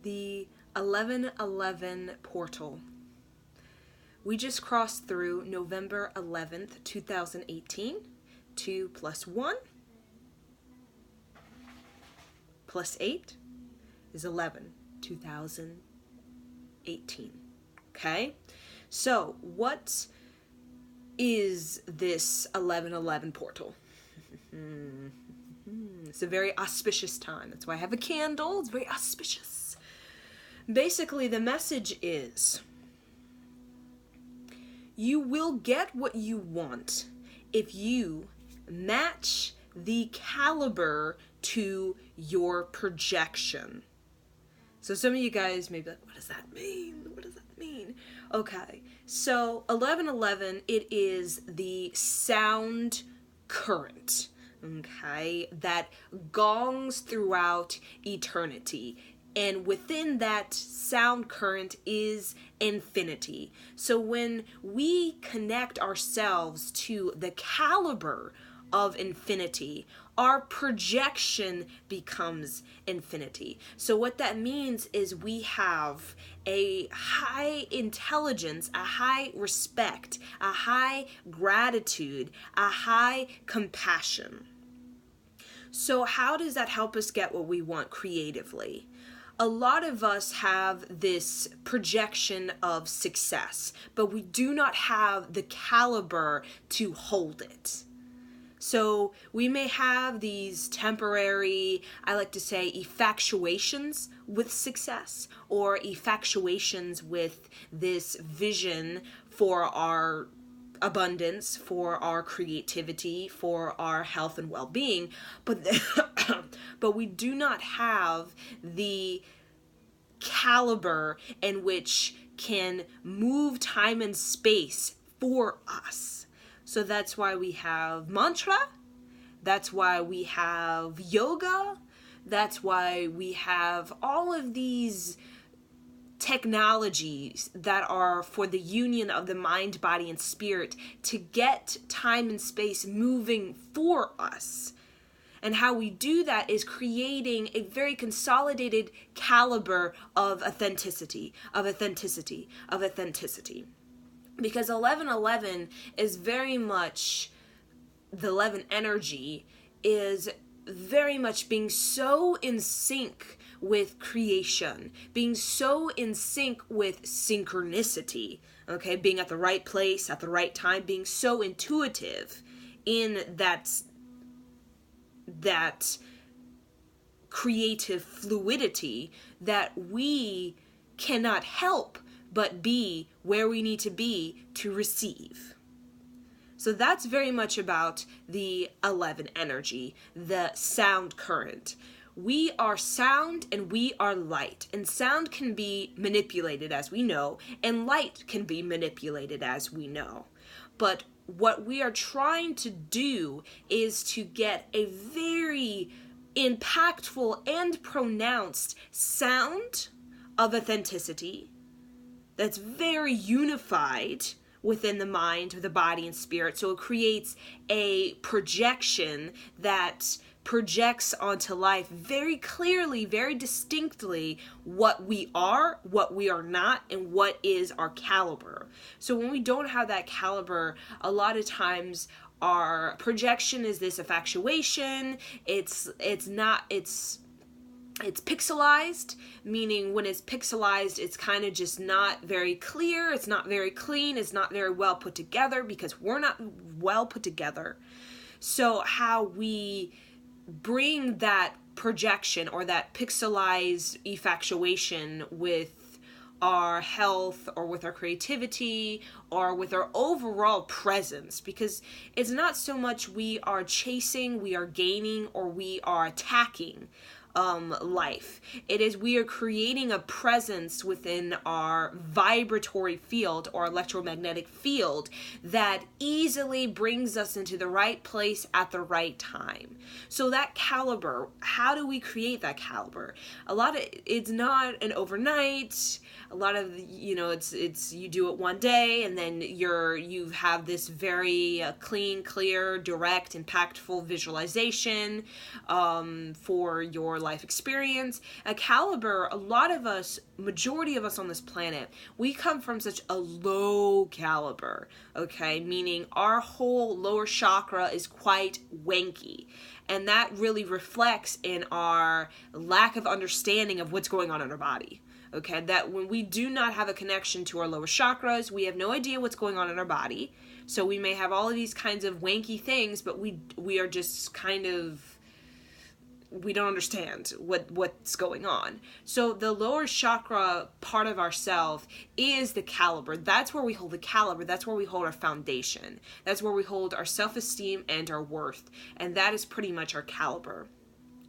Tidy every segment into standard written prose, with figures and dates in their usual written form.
the 1111 portal. We just crossed through November 11th, 2018. 2 plus 1 plus 8 is 11, 2018. Okay? So, what is this 1111 portal? It's a very auspicious time. That's why I have a candle. It's very auspicious. Basically, the message is you will get what you want if you match the caliber to your projection. So some of you guys may be like, what does that mean? What does that mean? Okay, so 1111, it is the sound current, okay, that gongs throughout eternity. And within that sound current is infinity. So when we connect ourselves to the caliber of infinity, our projection becomes infinity. So what that means is we have a high intelligence, a high respect, a high gratitude, a high compassion. So how does that help us get what we want creatively? A lot of us have this projection of success, but we do not have the caliber to hold it. So we may have these temporary, I like to say, infatuations with success, or infatuations with this vision for our abundance, for our creativity, for our health and well-being, but we do not have the caliber in which can move time and space for us. So that's why we have mantra, that's why we have yoga, that's why we have all of these technologies that are for the union of the mind, body, and spirit to get time and space moving for us. And how we do that is creating a very consolidated caliber of authenticity. Because 1111 is very much, the 11 energy is very much being so in sync with creation, being so in sync with synchronicity, okay, being at the right place at the right time, being so intuitive in that creative fluidity that we cannot help but be where we need to be to receive. So that's very much about the 11 energy, the sound current. We are sound and we are light. And sound can be manipulated, as we know, and light can be manipulated, as we know. But what we are trying to do is to get a very impactful and pronounced sound of authenticity that's very unified within the mind, the body, and spirit. So it creates a projection that projects onto life very clearly, very distinctly what we are not, and what is our caliber. So when we don't have that caliber, a lot of times our projection is this infatuation. It's pixelized, meaning when it's pixelized, it's kind of just not very clear, it's not very clean, it's not very well put together, because we're not well put together. So how we bring that projection or that pixelized infatuation with our health or with our creativity or with our overall presence, because it's not so much we are chasing, we are gaining, or we are attacking life. It is we are creating a presence within our vibratory field or electromagnetic field that easily brings us into the right place at the right time. So that caliber, how do we create that caliber? It's not an overnight. A lot of, it's you do it one day and then you have this very clean, clear, direct, impactful visualization for your life experience. A caliber, a lot of us, majority of us on this planet, we come from such a low caliber, okay? Meaning our whole lower chakra is quite wanky. And that really reflects in our lack of understanding of what's going on in our body. Okay, that when we do not have a connection to our lower chakras, we have no idea what's going on in our body. So we may have all of these kinds of wanky things, but we are just kind of, we don't understand what's going on. So the lower chakra part of ourself is the caliber. That's where we hold the caliber. That's where we hold our foundation. That's where we hold our self-esteem and our worth. And that is pretty much our caliber.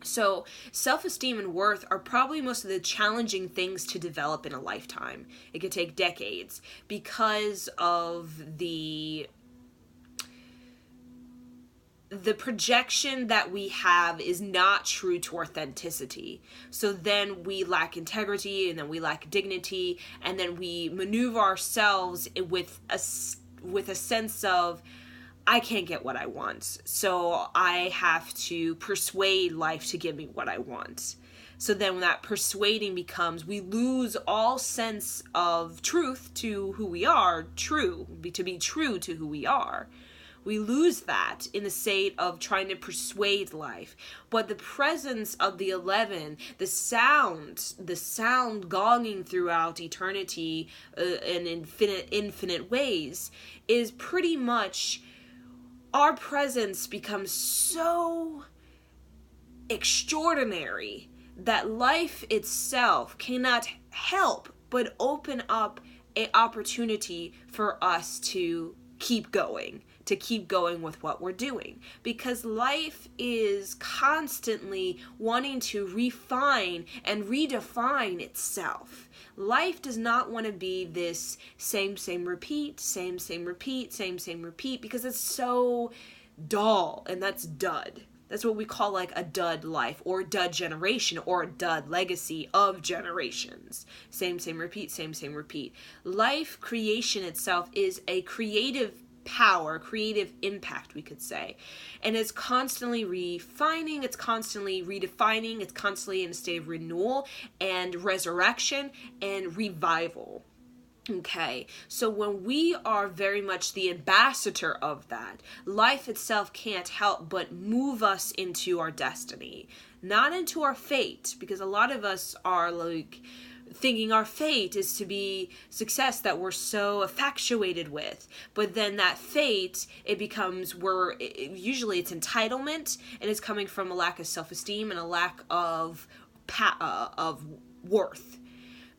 So self-esteem and worth are probably most of the challenging things to develop in a lifetime. It could take decades because of the projection that we have is not true to authenticity. So then we lack integrity, and then we lack dignity, and then we maneuver ourselves with a sense of, I can't get what I want, so I have to persuade life to give me what I want. So then when that persuading becomes, we lose all sense of truth to who we are, to be true to who we are. We lose that in the state of trying to persuade life. But the presence of the 11, the sound gonging throughout eternity in infinite ways, is pretty much, our presence becomes so extraordinary that life itself cannot help but open up an opportunity for us to keep going with what we're doing, because life is constantly wanting to refine and redefine itself. Life does not want to be this same repeat, because it's so dull, and that's dud. That's what we call like a dud life, or dud generation, or a dud legacy of generations. Same, repeat. Life creation itself is a creative power, creative impact, we could say. And it's constantly refining, it's constantly redefining, it's constantly in a state of renewal and resurrection and revival. Okay, so when we are very much the ambassador of that, life itself can't help but move us into our destiny, not into our fate, because a lot of us are like thinking our fate is to be success that we're so infatuated with. But then that fate, it becomes, usually it's entitlement, and it's coming from a lack of self-esteem and a lack of worth.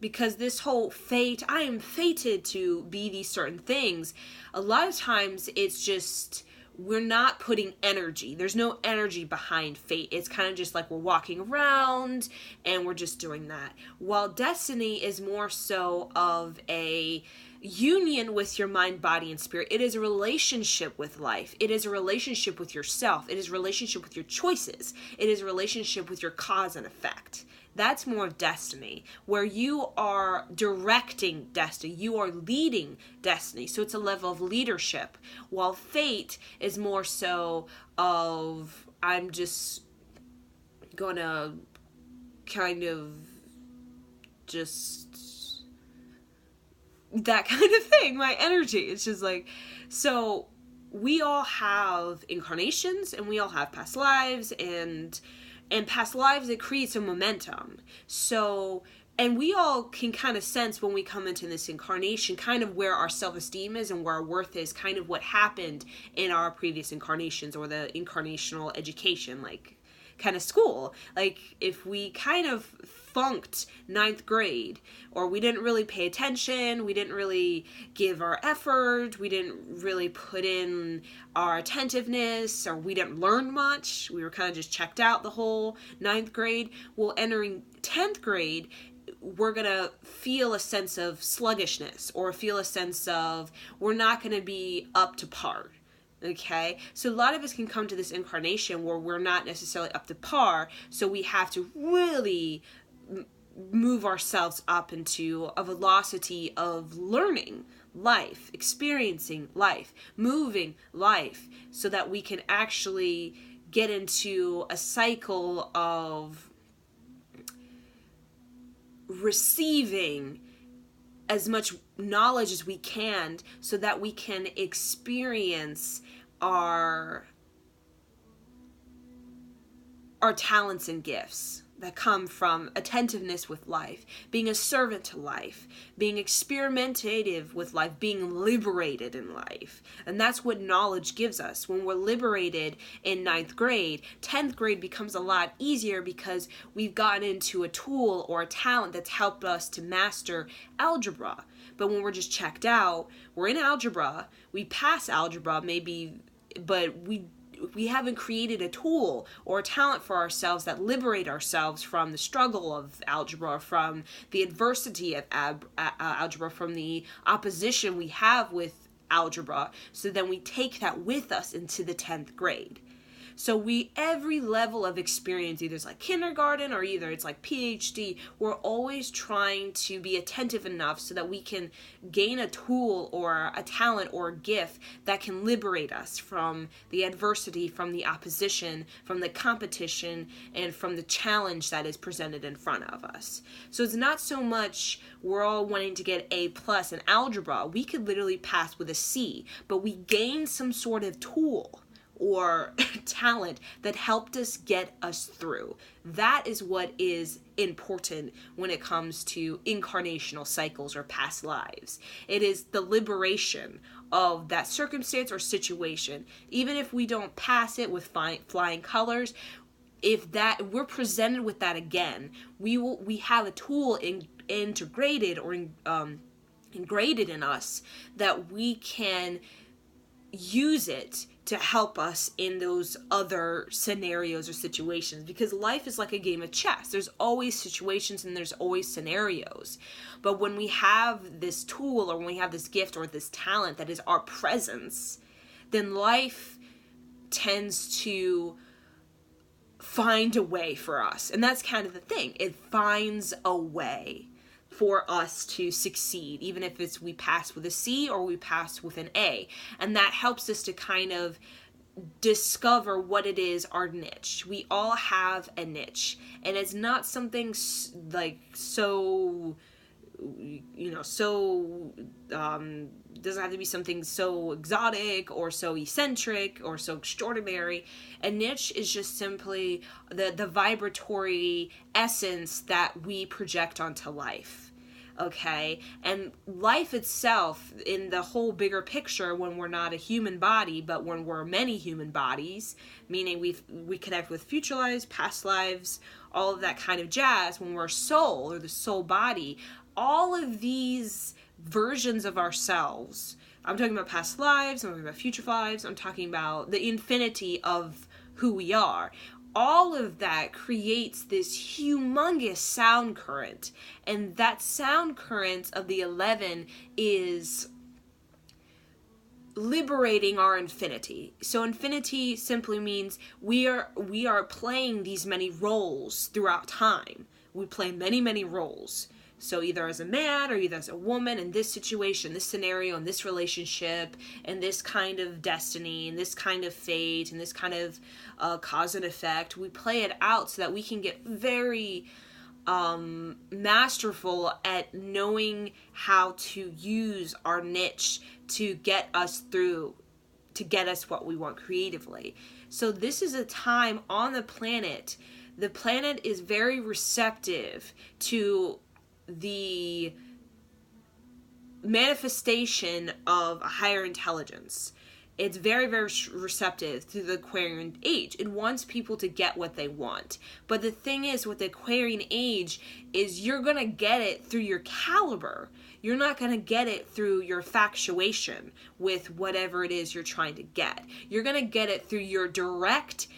Because this whole fate, I am fated to be these certain things, a lot of times it's just, we're not putting energy. There's no energy behind fate. It's kind of just like we're walking around and we're just doing that. While destiny is more so of a union with your mind, body, and spirit. It is a relationship with life. It is a relationship with yourself. It is a relationship with your choices. It is a relationship with your cause and effect. That's more of destiny, where you are directing destiny. You are leading destiny. So it's a level of leadership. While fate is more so of, I'm just going to kind of just that kind of thing. My energy. It's just like, so we all have incarnations and we all have past lives, and past lives, it creates a momentum. So, and we all can kind of sense when we come into this incarnation kind of where our self-esteem is and where our worth is, kind of what happened in our previous incarnations, or the incarnational education, like kind of school. Like if we kind of funked 9th grade, or we didn't really pay attention, we didn't really give our effort, we didn't really put in our attentiveness, or we didn't learn much, we were kind of just checked out the whole 9th grade. Well, entering 10th grade, we're going to feel a sense of sluggishness, or feel a sense of we're not going to be up to par. Okay, so a lot of us can come to this incarnation where we're not necessarily up to par, so we have to really move ourselves up into a velocity of learning life, experiencing life, moving life, so that we can actually get into a cycle of receiving as much knowledge as we can so that we can experience our talents and gifts that come from attentiveness with life, being a servant to life, being experimentative with life, being liberated in life. And that's what knowledge gives us. When we're liberated in 9th grade, 10th grade becomes a lot easier because we've gotten into a tool or a talent that's helped us to master algebra. But when we're just checked out, we're in algebra, we pass algebra maybe, but we haven't created a tool or a talent for ourselves that liberate ourselves from the struggle of algebra, from the adversity of algebra, from the opposition we have with algebra. So then we take that with us into the 10th grade. So every level of experience, either it's like kindergarten or either it's like PhD, we're always trying to be attentive enough so that we can gain a tool or a talent or a gift that can liberate us from the adversity, from the opposition, from the competition, and from the challenge that is presented in front of us. So it's not so much we're all wanting to get A+ in algebra. We could literally pass with a C, but we gain some sort of tool or talent that helped us get us through. That is what is important when it comes to incarnational cycles or past lives. It is the liberation of that circumstance or situation. Even if we don't pass it with flying colors, if that we're presented with that again, we have a tool integrated or ingraded in us that we can use it to help us in those other scenarios or situations, because life is like a game of chess. There's always situations and there's always scenarios. But when we have this tool or when we have this gift or this talent that is our presence, then life tends to find a way for us. And that's kind of the thing. It finds a way for us to succeed, even if it's we pass with a C or we pass with an A. And that helps us to kind of discover what it is, our niche. We all have a niche, and it's not something like so, doesn't have to be something so exotic or so eccentric or so extraordinary. A niche is just simply the vibratory essence that we project onto life. Okay, and life itself, in the whole bigger picture, when we're not a human body, but when we're many human bodies, meaning we connect with future lives, past lives, all of that kind of jazz, when we're soul or the soul body, all of these versions of ourselves, I'm talking about past lives, I'm talking about future lives, I'm talking about the infinity of who we are. All of that creates this humongous sound current, and that sound current of the 11 is liberating our infinity. So infinity simply means we are playing these many roles throughout time. We play many, many roles. So either as a man or either as a woman in this situation, this scenario, in this relationship, and this kind of destiny, and this kind of fate, and this kind of cause and effect, we play it out so that we can get very masterful at knowing how to use our niche to get us through, to get us what we want creatively. So this is a time on the planet. The planet is very receptive to the manifestation of a higher intelligence. It's very, very receptive to the Aquarian age. It wants people to get what they want. But the thing is, with the Aquarian age, is you're going to get it through your caliber. You're not going to get it through your infatuation with whatever it is you're trying to get. You're going to get it through your direct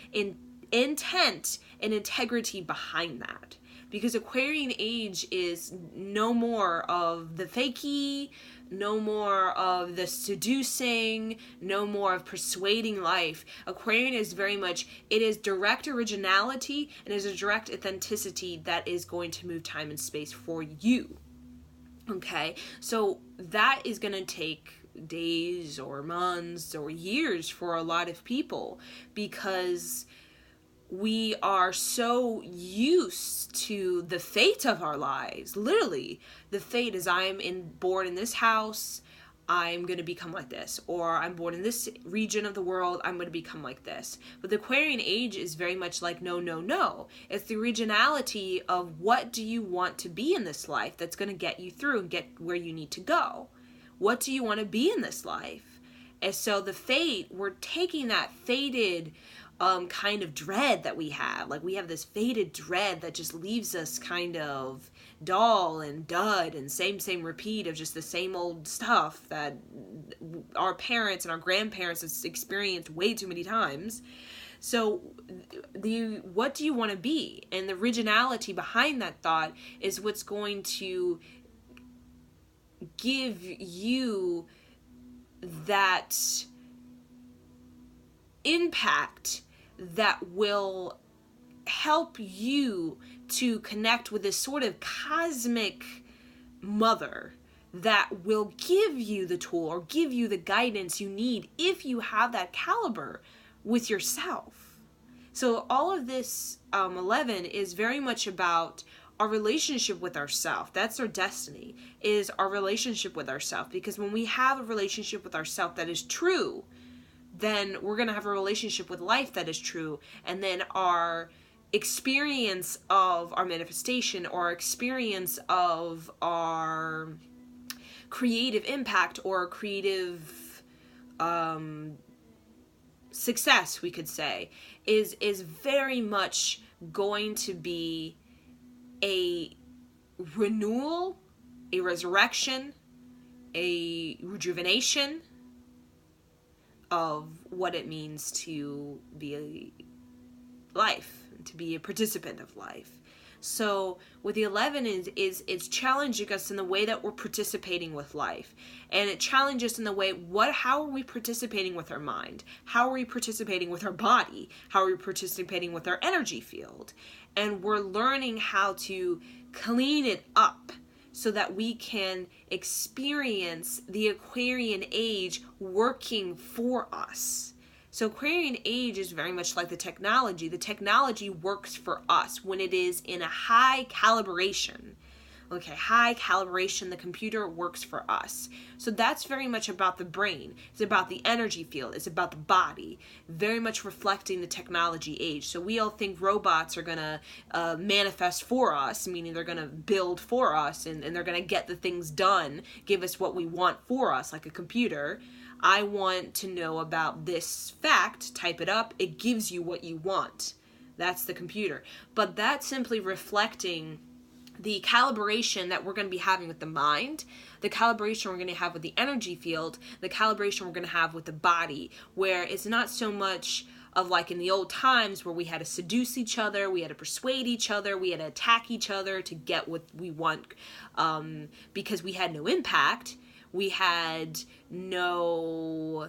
intent and integrity behind that. Because Aquarian age is no more of the fakey, no more of the seducing, no more of persuading life. Aquarian is very much, it is direct originality and is a direct authenticity that is going to move time and space for you. Okay, so that is going to take days or months or years for a lot of people, because we are so used to the fate of our lives. Literally, the fate is born in this house, I'm going to become like this. Or I'm born in this region of the world, I'm going to become like this. But the Aquarian age is very much like, no, no, no. It's the originality of what do you want to be in this life that's going to get you through and get where you need to go. What do you want to be in this life? And so the fate, we're taking that fated kind of dread that we have. Like, we have this fated dread that just leaves us kind of dull and dud and same repeat of just the same old stuff that our parents and our grandparents have experienced way too many times. So what do you want to be? And the originality behind that thought is what's going to give you that impact that will help you to connect with this sort of cosmic mother that will give you the tool or give you the guidance you need if you have that caliber with yourself. So all of this 11 is very much about our relationship with ourselves. That's our destiny, is our relationship with ourselves. Because when we have a relationship with ourselves that is true, then we're going to have a relationship with life that is true. And then our experience of our manifestation or experience of our creative impact or creative success, we could say, is very much going to be a renewal, a resurrection, a rejuvenation of what it means to be life, to be a participant of life. So with the 11 is it's challenging us in the way that we're participating with life. And it challenges us in the way, how are we participating with our mind? How are we participating with our body? How are we participating with our energy field? And we're learning how to clean it up so that we can experience the Aquarian age working for us. So Aquarian age is very much like the technology. The technology works for us when it is in a high calibration. Okay, high calibration, the computer works for us. So that's very much about the brain. It's about the energy field. It's about the body. Very much reflecting the technology age. So we all think robots are going to manifest for us, meaning they're going to build for us and they're going to get the things done, give us what we want for us, like a computer. I want to know about this fact, type it up, it gives you what you want. That's the computer. But that's simply reflecting the calibration that we're going to be having with the mind, the calibration we're going to have with the energy field, the calibration we're going to have with the body, where it's not so much of like in the old times where we had to seduce each other, we had to persuade each other, we had to attack each other to get what we want, because we had no impact. We had no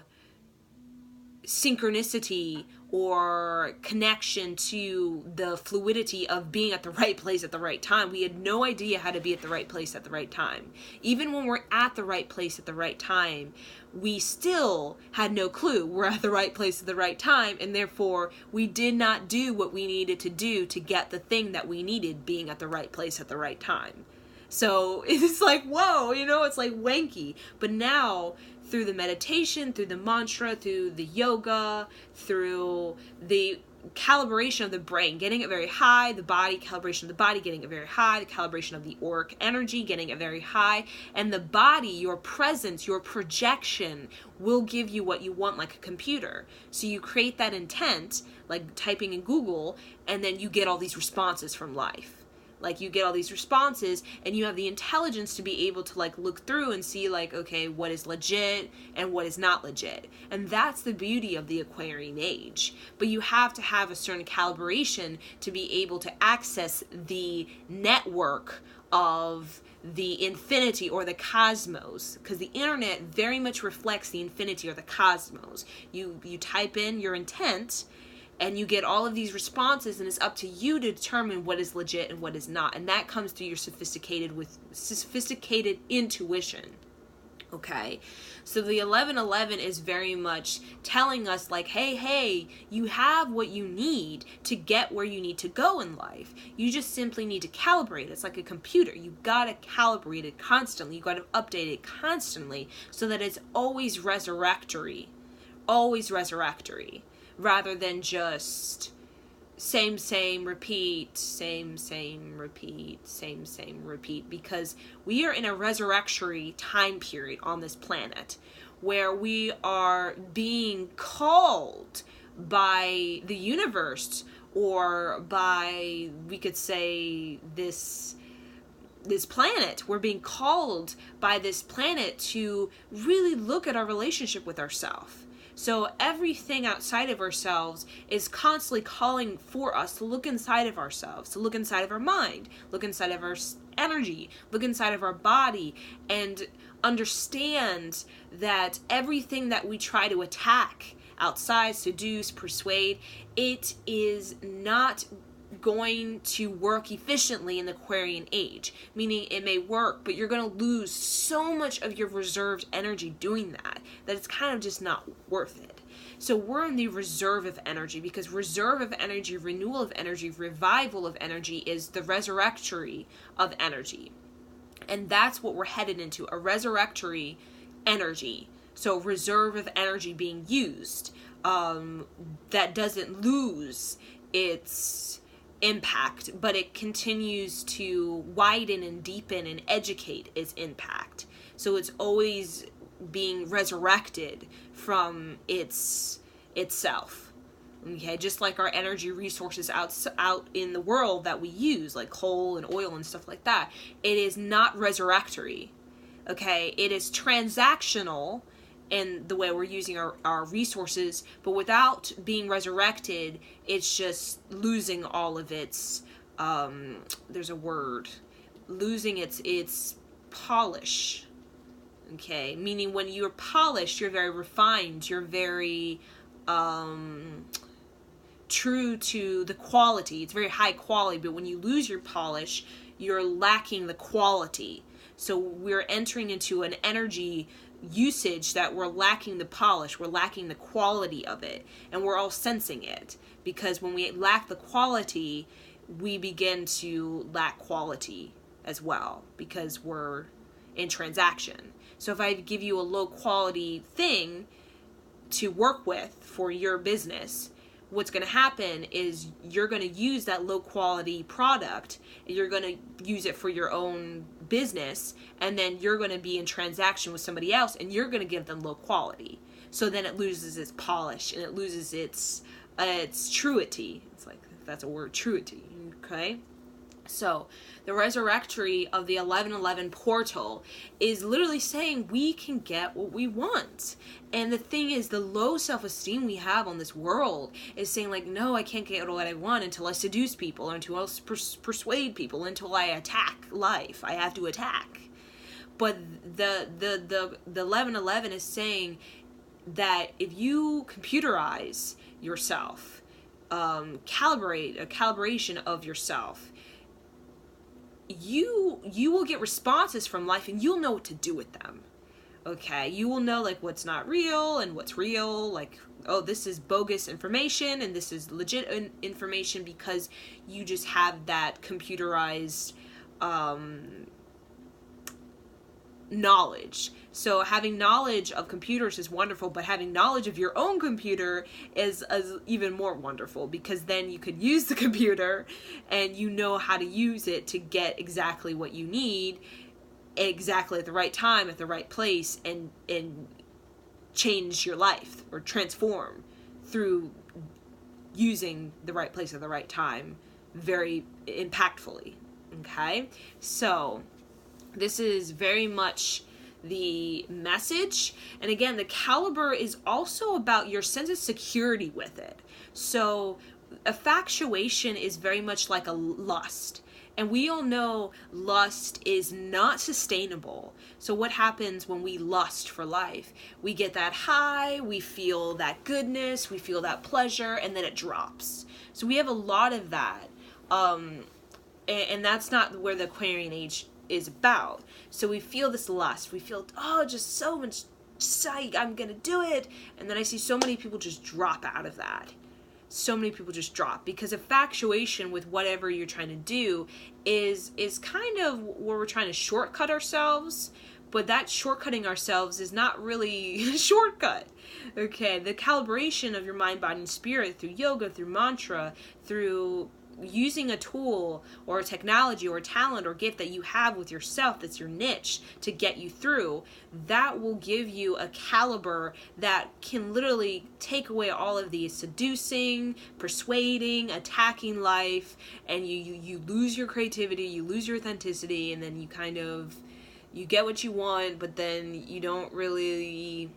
synchronicity or connection to the fluidity of being at the right place at the right time. We had no idea how to be at the right place at the right time. Even when we're at the right place at the right time, we still had no clue we're at the right place at the right time, and therefore we did not do what we needed to do to get the thing that we needed, being at the right place at the right time. So it's like, whoa, it's like wanky. But now, through the meditation, through the mantra, through the yoga, through the calibration of the brain, getting it very high, the body, calibration of the body, getting it very high, the calibration of the auric energy, getting it very high, and the body, your presence, your projection will give you what you want, like a computer. So you create that intent, like typing in Google, and then you get all these responses from life. Like, you get all these responses and you have the intelligence to be able to like look through and see like, okay, what is legit and what is not legit. And that's the beauty of the Aquarian age. But you have to have a certain calibration to be able to access the network of the infinity or the cosmos, because the internet very much reflects the infinity or the cosmos. You type in your intent and you get all of these responses, and it's up to you to determine what is legit and what is not. And that comes through your sophisticated intuition. Okay, so the 1111 is very much telling us like, hey, you have what you need to get where you need to go in life. You just simply need to calibrate. It's like a computer. You gotta calibrate it constantly. You gotta update it constantly so that it's always resurrectory, rather than just same, repeat, same, repeat, same, repeat, because we are in a resurrectory time period on this planet where we are being called by the universe, or by, we could say, this planet. We're being called by this planet to really look at our relationship with ourselves. So everything outside of ourselves is constantly calling for us to look inside of ourselves, to look inside of our mind, look inside of our energy, look inside of our body, and understand that everything that we try to attack outside, seduce, persuade, it is not going to work efficiently in the Aquarian age. Meaning it may work, but you're going to lose so much of your reserved energy doing that it's kind of just not worth it. So we're in the reserve of energy, because reserve of energy, renewal of energy, revival of energy is the resurrectory of energy. And that's what we're headed into, a resurrectory energy. So reserve of energy being used, that doesn't lose its impact, but it continues to widen and deepen and educate its impact. So it's always being resurrected from itself. Okay, just like our energy resources out in the world that we use, like coal and oil and stuff like that, it is not resurrectory. Okay, it is transactional in the way we're using our resources, but without being resurrected, it's just losing all of its, there's a word, losing its polish. Okay, meaning when you're polished, you're very refined, you're very true to the quality. It's very high quality, but when you lose your polish, you're lacking the quality. So we're entering into an energy usage that we're lacking the polish, we're lacking the quality of it, and we're all sensing it, because when we lack the quality, we begin to lack quality as well, because we're in transaction. So if I give you a low quality thing to work with for your business, what's going to happen is you're going to use that low quality product, you're going to use it for your own business, and then you're going to be in transaction with somebody else and you're going to give them low quality. So then it loses its polish and it loses its truity. It's like, if that's a word, truity. Okay? So the resurrectory of the 1111 portal is literally saying we can get what we want. And the thing is, the low self-esteem we have on this world is saying like, no, I can't get what I want until I seduce people, or until I persuade people, until I attack life. I have to attack. But the 1111 is saying that if you computerize yourself, calibrate a calibration of yourself, you will get responses from life and you'll know what to do with them. Okay, you will know like what's not real and what's real, like, oh, this is bogus information and this is legit information, because you just have that computerized knowledge. So having knowledge of computers is wonderful, but having knowledge of your own computer is even more wonderful, because then you could use the computer and you know how to use it to get exactly what you need, exactly at the right time, at the right place, and change your life or transform through using the right place at the right time very impactfully. Okay? So this is very much the message. And again, the caliber is also about your sense of security with it. So infatuation is very much like a lust. And we all know lust is not sustainable. So what happens when we lust for life? We get that high, we feel that goodness, we feel that pleasure, and then it drops. So we have a lot of that. And that's not where the Aquarian age is about. So we feel this lust. We feel, oh, just so much psych, I'm gonna do it. And then I see so many people just drop out of that. So many people just drop because infatuation with whatever you're trying to do is kind of where we're trying to shortcut ourselves, but that shortcutting ourselves is not really a shortcut. Okay, the calibration of your mind, body, and spirit through yoga, through mantra, through using a tool or a technology or a talent or gift that you have with yourself that's your niche to get you through, that will give you a caliber that can literally take away all of the seducing, persuading, attacking life, and you lose your creativity, you lose your authenticity, and then you get what you want, but then you don't really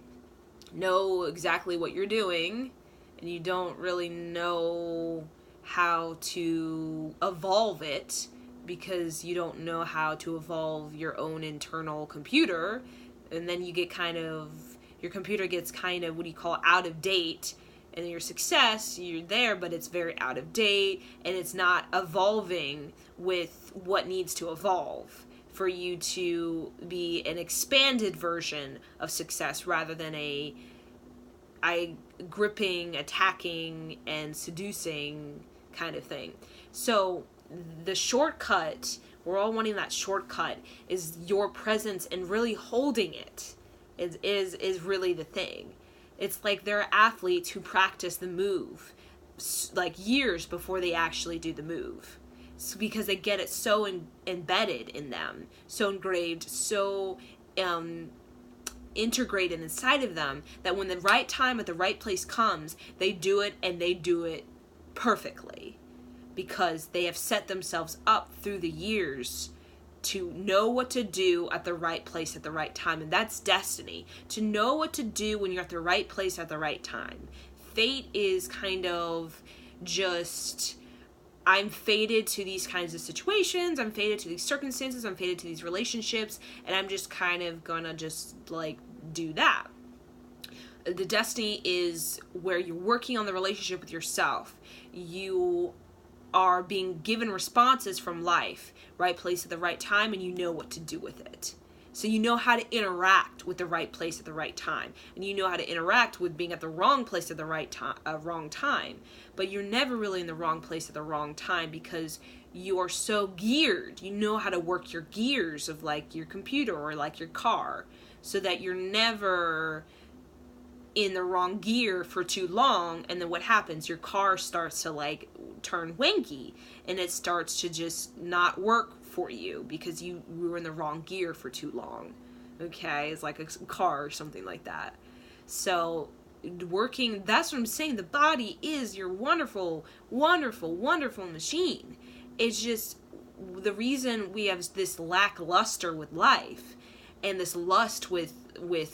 know exactly what you're doing, and you don't really know how to evolve it because you don't know how to evolve your own internal computer. And then you get your computer gets out of date, and your success, you're there, but it's very out of date, and it's not evolving with what needs to evolve for you to be an expanded version of success rather than a gripping, attacking, and seducing kind of thing. So the shortcut, we're all wanting that shortcut, is your presence and really holding it is really the thing. It's like there are athletes who practice the move like years before they actually do the move. It's because they get it so embedded in them, so engraved, so integrated inside of them that when the right time at the right place comes, they do it, and they do it perfectly because they have set themselves up through the years to know what to do at the right place at the right time. And that's destiny, to know what to do when you're at the right place at the right time. Fate is kind of just, I'm fated to these kinds of situations, I'm fated to these circumstances, I'm fated to these relationships, and I'm just kind of gonna just like do that. The destiny is where you're working on the relationship with yourself. You are being given responses from life, right place at the right time, and you know what to do with it. So you know how to interact with the right place at the right time, and you know how to interact with being at the wrong place at the right time, wrong time. But you're never really in the wrong place at the wrong time because you are so geared. You know how to work your gears of like your computer or like your car, so that you're never in the wrong gear for too long. And then what happens? Your car starts to like turn wanky, and it starts to just not work for you because you were in the wrong gear for too long. Okay, it's like a car or something like that. So working, that's what I'm saying, the body is your wonderful, wonderful, wonderful machine. It's just the reason we have this lackluster with life and this lust with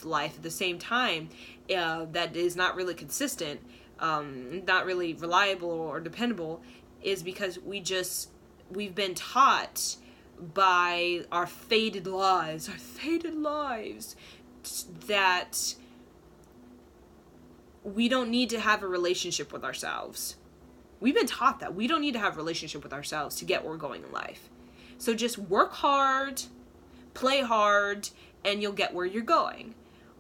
life at the same time, that is not really consistent, not really reliable or dependable, is because we've been taught by our fated lives, that we don't need to have a relationship with ourselves. We've been taught that we don't need to have a relationship with ourselves to get where we're going in life. So just work hard, play hard, and you'll get where you're going.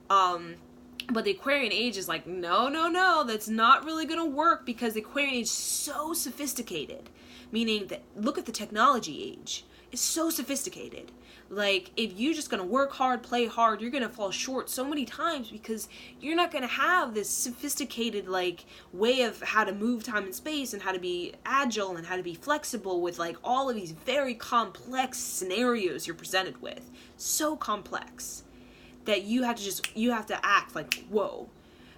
But the Aquarian age is like, no, that's not really going to work because the Aquarian age is so sophisticated. Meaning that, look at the technology age. It's so sophisticated. Like, if you're just going to work hard, play hard, you're going to fall short so many times because you're not going to have this sophisticated, like, way of how to move time and space and how to be agile and how to be flexible with, like, all of these very complex scenarios you're presented with. So complex that you have to act like, whoa.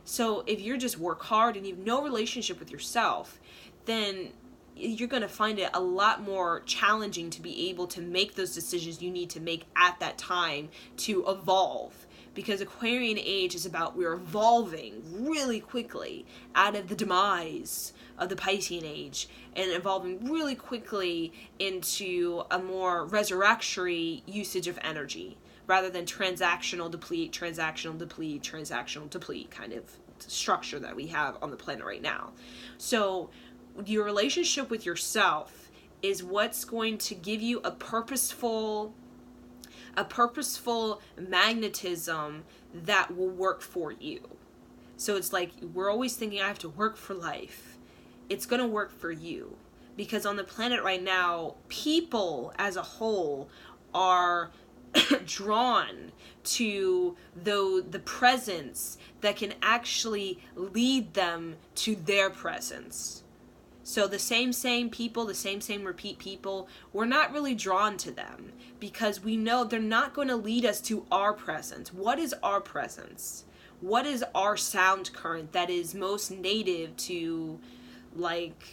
So if you're just work hard and you have no relationship with yourself, then you're going to find it a lot more challenging to be able to make those decisions you need to make at that time to evolve. Because Aquarian age is about, we're evolving really quickly out of the demise of the Piscean age and evolving really quickly into a more resurrectory usage of energy rather than transactional deplete kind of structure that we have on the planet right now. So your relationship with yourself is what's going to give you a purposeful a purposeful magnetism that will work for you. So it's like, we're always thinking, I have to work for life. It's going to work for you. Because on the planet right now, people as a whole are drawn to the presence that can actually lead them to their presence. So the same people, the same repeat people, we're not really drawn to them because we know they're not going to lead us to our presence. What is our presence? What is our sound current that is most native to, like,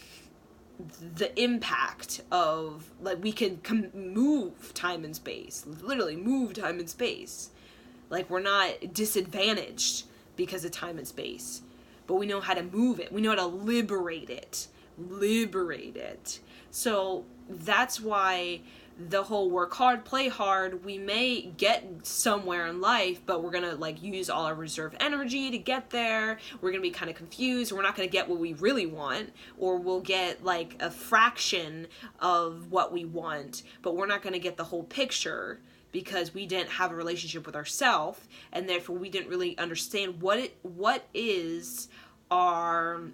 the impact of, like, we can move time and space, literally move time and space. Like, we're not disadvantaged because of time and space, but we know how to move it. We know how to liberate it. So that's why the whole work hard, play hard, we may get somewhere in life, but we're gonna, like, use all our reserve energy to get there. We're gonna be kind of confused. We're not gonna get what we really want, or we'll get, like, a fraction of what we want, but we're not gonna get the whole picture because we didn't have a relationship with ourselves, and therefore we didn't really understand what is our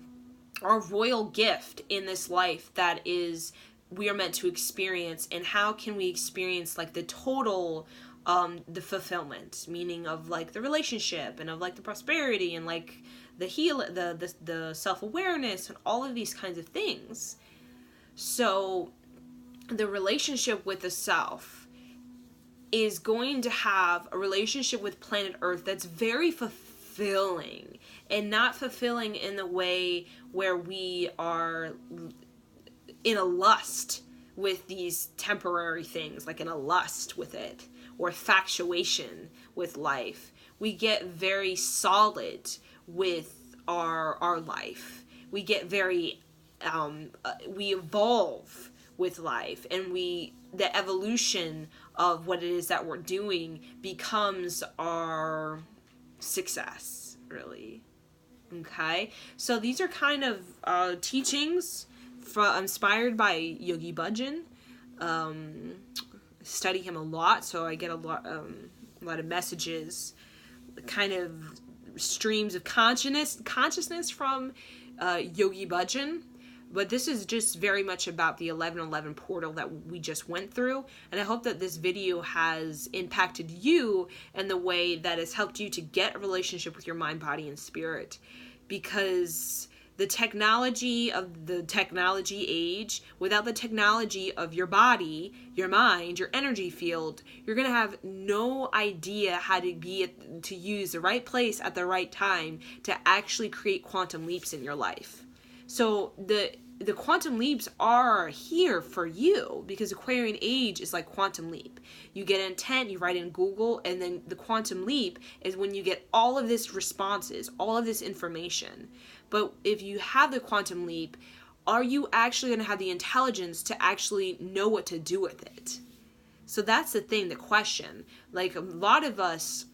royal gift in this life that is we are meant to experience, and how can we experience, like, the total the fulfillment, meaning of, like, the relationship and of, like, the prosperity and, like, the self-awareness and all of these kinds of things. So the relationship with the self is going to have a relationship with planet Earth that's very fulfilling, and not fulfilling in the way where we are in a lust with these temporary things, like in a lust with it, or infatuation with life. We get very solid with our life. We get very, we evolve with life, and the evolution of what it is that we're doing becomes our success, really. Okay, so these are kind of teachings inspired by Yogi Bhajan. Study him a lot, so I get a lot of messages, kind of streams of consciousness from Yogi Bhajan. But this is just very much about the 1111 portal that we just went through. And I hope that this video has impacted you in the way that has helped you to get a relationship with your mind, body, and spirit. Because the technology of the technology age, without the technology of your body, your mind, your energy field, you're going to have no idea how to use the right place at the right time to actually create quantum leaps in your life. So the quantum leaps are here for you, because Aquarian age is like quantum leap. You get intent, you write in Google, and then the quantum leap is when you get all of this responses, all of this information. But if you have the quantum leap, are you actually going to have the intelligence to actually know what to do with it? So that's the thing, the question. Like, a lot of us,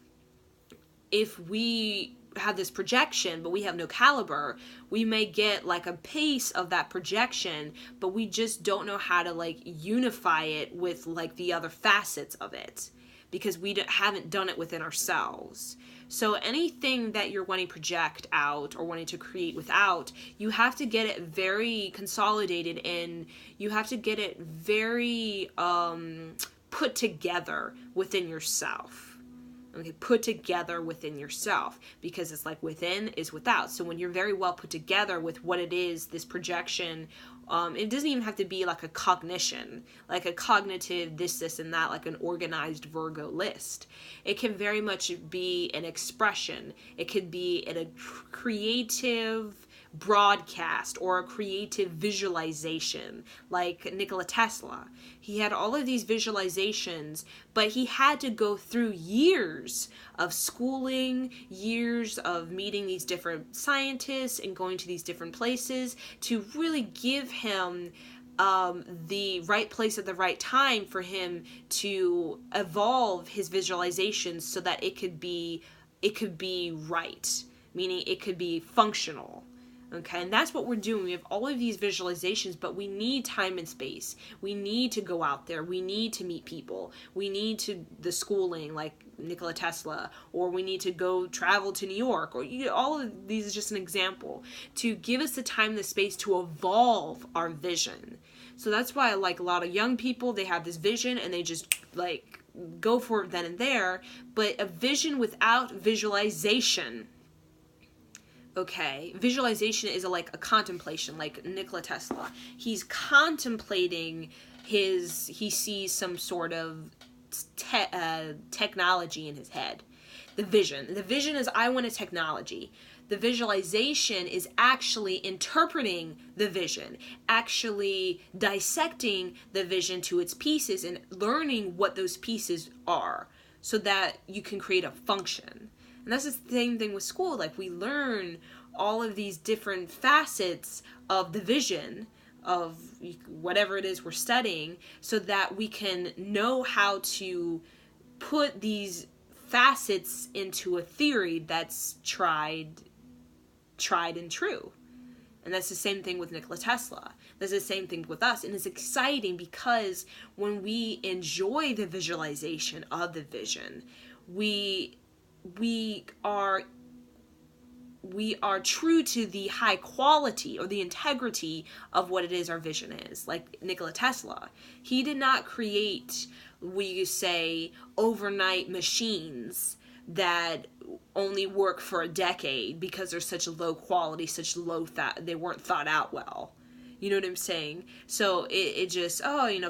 if we have this projection, but we have no caliber, we may get, like, a piece of that projection, but we just don't know how to, like, unify it with, like, the other facets of it, because we haven't done it within ourselves. So anything that you're wanting to project out or wanting to create without, you have to get it very consolidated, and you have to get it very put together within yourself. Okay, put together within yourself, because it's like within is without. So when you're very well put together with what it is, this projection, it doesn't even have to be like a cognition, like a cognitive this, and that, like an organized Virgo list. It can very much be an expression. It could be in a creative broadcast or a creative visualization, like Nikola Tesla. He had all of these visualizations, but he had to go through years of schooling, years of meeting these different scientists and going to these different places to really give him the right place at the right time for him to evolve his visualizations so that it could be right, meaning it could be functional. Okay, and that's what we're doing. We have all of these visualizations, but we need time and space. We need to go out there. We need to meet people. We need the schooling, like Nikola Tesla, or we need to go travel to New York, or all of these is just an example to give us the time and the space to evolve our vision. So that's why, like, a lot of young people, they have this vision and they just like go for it then and there. But a vision without visualization, okay, visualization is like a contemplation, like Nikola Tesla. He's contemplating he sees some sort of technology in his head. The vision is, I want a technology. The visualization is actually interpreting the vision, actually dissecting the vision to its pieces and learning what those pieces are so that you can create a function. And that's the same thing with school. Like, we learn all of these different facets of the vision of whatever it is we're studying so that we can know how to put these facets into a theory that's tried and true. And that's the same thing with Nikola Tesla. That's the same thing with us. And it's exciting because when we enjoy the visualization of the vision, we are true to the high quality or the integrity of what it is our vision is. Like Nikola Tesla, he did not create, we say, overnight machines that only work for a decade because they're such low quality, such low they weren't thought out well. You know what I'm saying? So it just,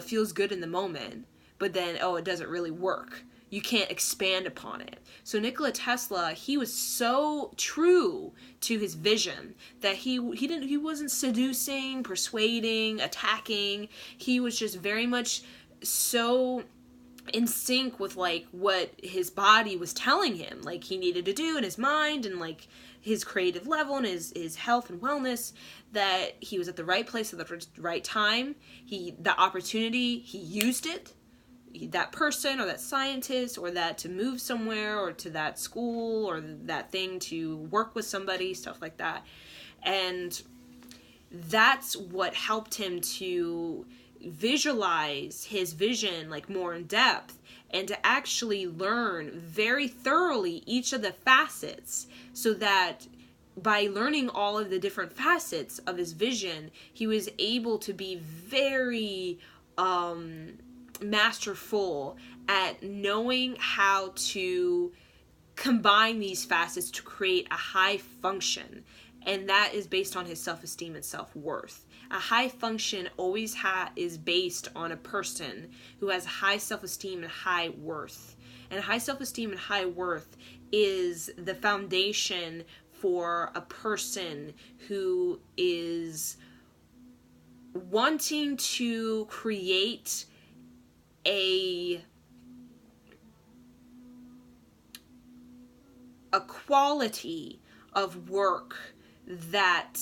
feels good in the moment, but then, it doesn't really work. You can't expand upon it. So Nikola Tesla, he was so true to his vision that he wasn't seducing, persuading, attacking. He was just very much so in sync with like what his body was telling him like he needed to do in his mind and like his creative level and his health and wellness, that he was at the right place at the right time. The opportunity, he used it. That person or that scientist or that to move somewhere or to that school or that thing to work with somebody, stuff like that. And that's what helped him to visualize his vision like more in depth and to actually learn very thoroughly each of the facets, so that by learning all of the different facets of his vision, he was able to be very masterful at knowing how to combine these facets to create a high function. And that is based on his self-esteem and self-worth. A high function always is based on a person who has high self-esteem and high worth. And high self-esteem and high worth is the foundation for a person who is wanting to create a quality of work that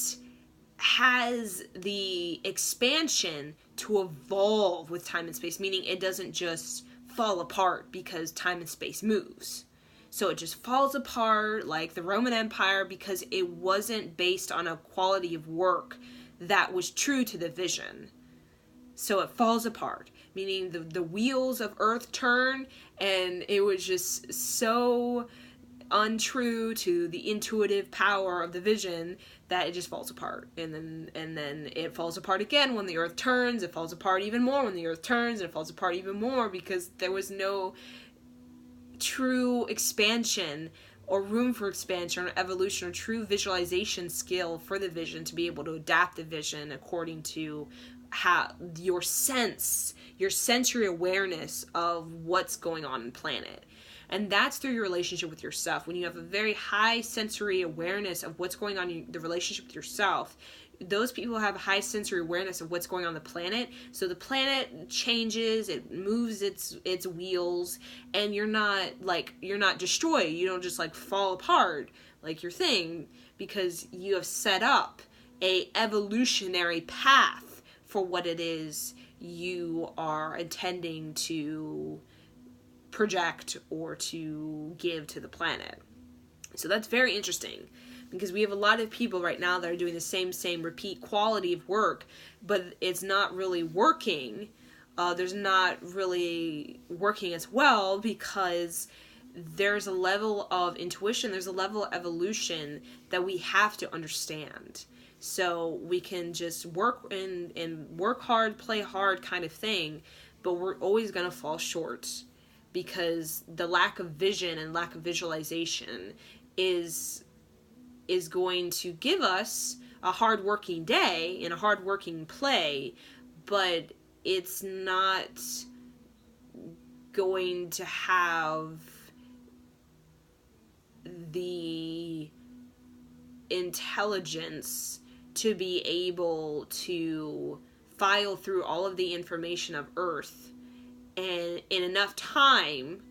has the expansion to evolve with time and space, meaning it doesn't just fall apart because time and space moves. So it just falls apart like the Roman Empire because it wasn't based on a quality of work that was true to the vision. So it falls apart, meaning the wheels of Earth turn, and it was just so untrue to the intuitive power of the vision that it just falls apart. And then it falls apart again when the Earth turns. It falls apart even more when the Earth turns, and it falls apart even more because there was no true expansion or room for expansion or evolution or true visualization skill for the vision to be able to adapt the vision according to how your sensory awareness of what's going on the planet. And that's through your relationship with yourself. When you have a very high sensory awareness of what's going on in the relationship with yourself, those people have a high sensory awareness of what's going on the planet. So the planet changes, it moves its wheels, and you're not destroyed. You don't just like fall apart like your thing, because you have set up a evolutionary path for what it is you are intending to project or to give to the planet. So that's very interesting, because we have a lot of people right now that are doing the same repeat quality of work, but it's not really working. There's not really working as well because there's a level of intuition, there's a level of evolution that we have to understand. So we can just work and work hard, play hard kind of thing, but we're always going to fall short because the lack of vision and lack of visualization is going to give us a hard-working day and a hard-working play, but it's not going to have the intelligence to be able to file through all of the information of Earth and in enough time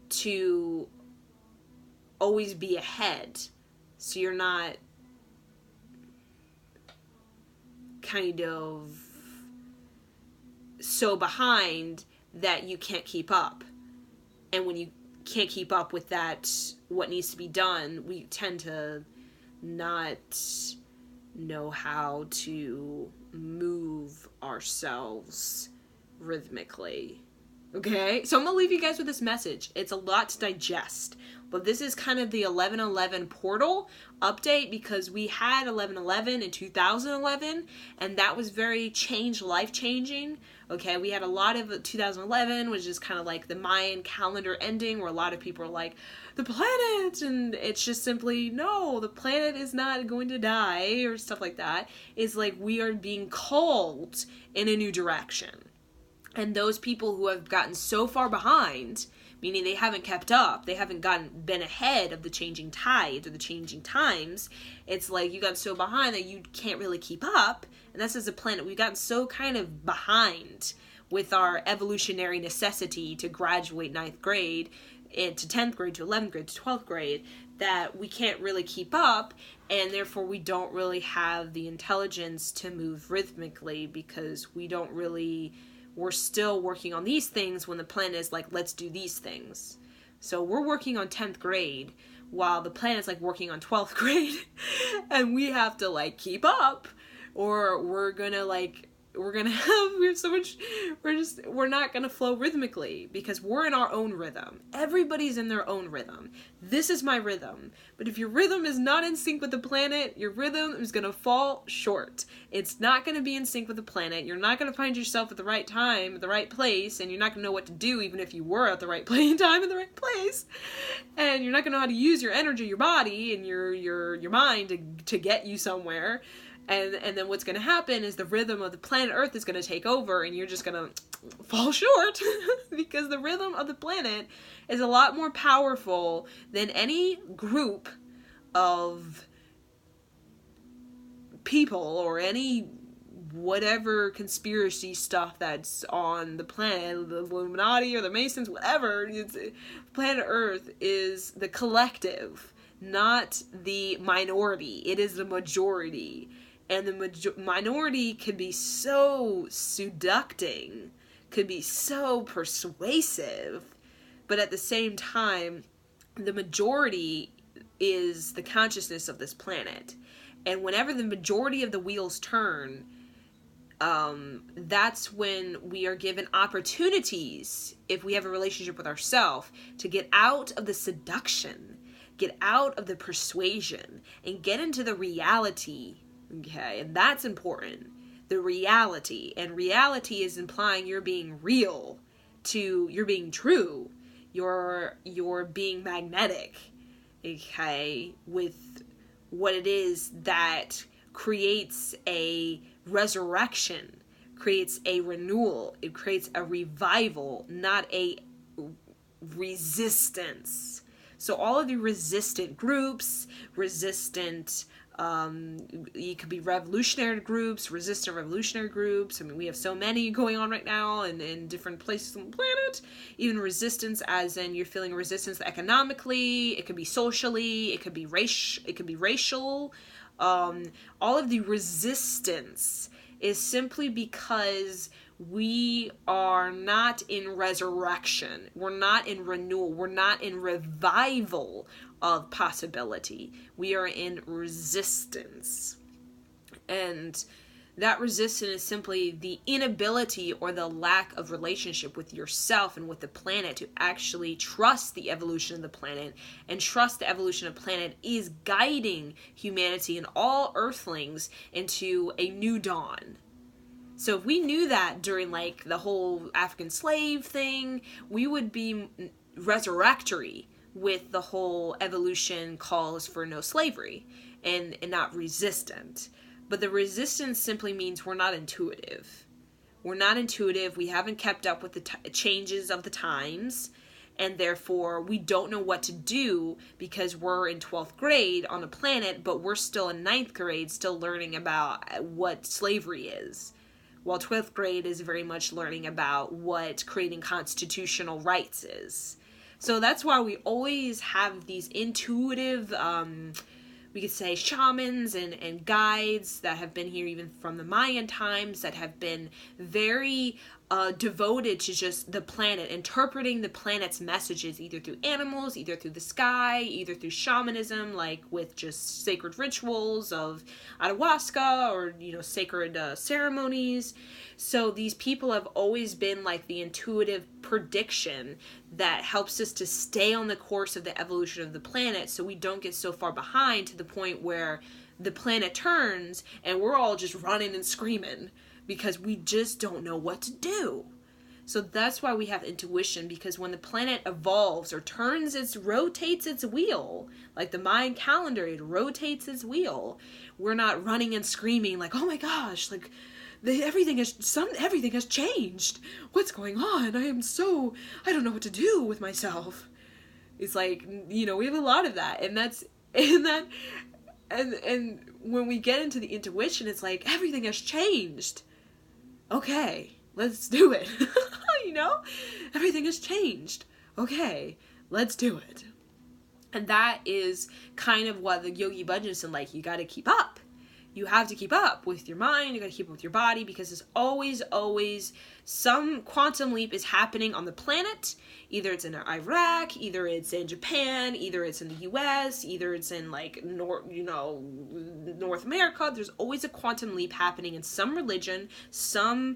to always be ahead. So you're not kind of so behind that you can't keep up. And when you can't keep up with that, what needs to be done, we tend to not know how to move ourselves rhythmically. Okay? So I'm going to leave you guys with this message. It's a lot to digest. But this is kind of the 11/11 portal update because we had 11/11 in 2011 and that was very life-changing. Okay, we had a lot of 2011, which is kind of like the Mayan calendar ending where a lot of people are like, the planet, and it's just simply, no, the planet is not going to die or stuff like that. It's like we are being called in a new direction. And those people who have gotten so far behind, meaning they haven't kept up, they haven't been ahead of the changing tides or the changing times, it's like you got so behind that you can't really keep up. And that's as a planet, we've gotten so kind of behind with our evolutionary necessity to graduate 9th grade to 10th grade to 11th grade to 12th grade that we can't really keep up, and therefore we don't really have the intelligence to move rhythmically because we're still working on these things when the planet is like, let's do these things. So we're working on 10th grade while the planet's like working on 12th grade and we have to like keep up or we're not gonna flow rhythmically because we're in our own rhythm. Everybody's in their own rhythm. This is my rhythm. But if your rhythm is not in sync with the planet, your rhythm is gonna fall short. It's not gonna be in sync with the planet. You're not gonna find yourself at the right time, at the right place, and you're not gonna know what to do even if you were at the right time in the right place. And you're not gonna know how to use your energy, your body, and your mind to get you somewhere. And then what's going to happen is the rhythm of the planet Earth is going to take over and you're just going to fall short because the rhythm of the planet is a lot more powerful than any group of people or any whatever conspiracy stuff that's on the planet, the Illuminati or the Masons, whatever. Planet Earth is the collective, not the minority. It is the majority. And the minority can be so seducting, could be so persuasive, but at the same time, the majority is the consciousness of this planet. And whenever the majority of the wheels turn, that's when we are given opportunities, if we have a relationship with ourselves, to get out of the seduction, get out of the persuasion, and get into the reality. Okay, and that's important. The reality. And reality is implying you're being real, you're being true, you're being magnetic, okay, with what it is that creates a resurrection, creates a renewal, it creates a revival, not a resistance. So all of the resistant groups, you could be revolutionary groups, resistant revolutionary groups. I mean, we have so many going on right now and in different places on the planet. Even resistance as in you're feeling resistance economically, it could be socially, it could be racial. All of the resistance is simply because We are not in resurrection. We're not in renewal. We're not in revival of possibility. We are in resistance. And that resistance is simply the inability or the lack of relationship with yourself and with the planet to actually trust the evolution of the planet, and trust the evolution of the planet is guiding humanity and all earthlings into a new dawn. So if we knew that during like the whole African slave thing, we would be resurrectory with the whole evolution calls for no slavery and not resistant. But the resistance simply means we're not intuitive. We're not intuitive. We haven't kept up with the changes of the times. And therefore, we don't know what to do because we're in 12th grade on a planet, but we're still in 9th grade, still learning about what slavery is. While 12th grade is very much learning about what creating constitutional rights is. So that's why we always have these intuitive, we could say shamans and guides that have been here even from the Mayan times, that have been very devoted to just the planet, interpreting the planet's messages either through animals, either through the sky, either through shamanism, like with just sacred rituals of ayahuasca or, sacred ceremonies. So these people have always been like the intuitive prediction that helps us to stay on the course of the evolution of the planet so we don't get so far behind to the point where the planet turns and we're all just running and screaming because we just don't know what to do. So that's why we have intuition, because when the planet evolves or rotates its wheel, like the Mayan calendar, it rotates its wheel, we're not running and screaming like, oh my gosh, like everything has changed. What's going on? I don't know what to do with myself. It's like, we have a lot of that, and when we get into the intuition, it's like everything has changed. Okay, let's do it. Everything has changed. Okay, let's do it. And that is kind of what the Yogi Bhajan said, like, you got to keep up. You have to keep up with your mind, you got to keep up with your body, because there's always some quantum leap is happening on the planet. Either it's in Iraq, either it's in Japan, either it's in the US, either it's in like North America. There's always a quantum leap happening in some religion, some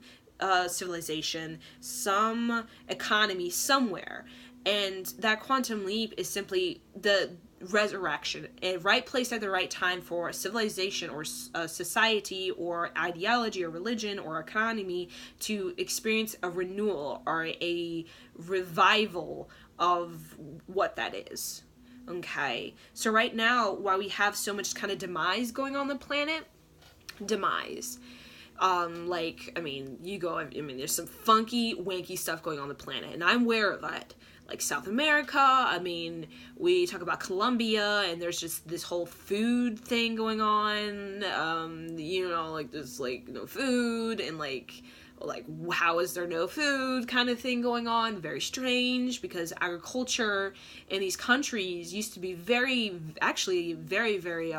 civilization, some economy somewhere. And that quantum leap is simply the resurrection, a right place at the right time for a civilization or a society or ideology or religion or economy to experience a renewal or a revival of what that is. Okay, so right now, while we have so much kind of demise going on the planet, there's some funky, wanky stuff going on the planet, and I'm aware of that. Like South America, we talk about Colombia, and there's just this whole food thing going on, there's no food, and how is there no food kind of thing going on. Very strange, because agriculture in these countries used to be very, very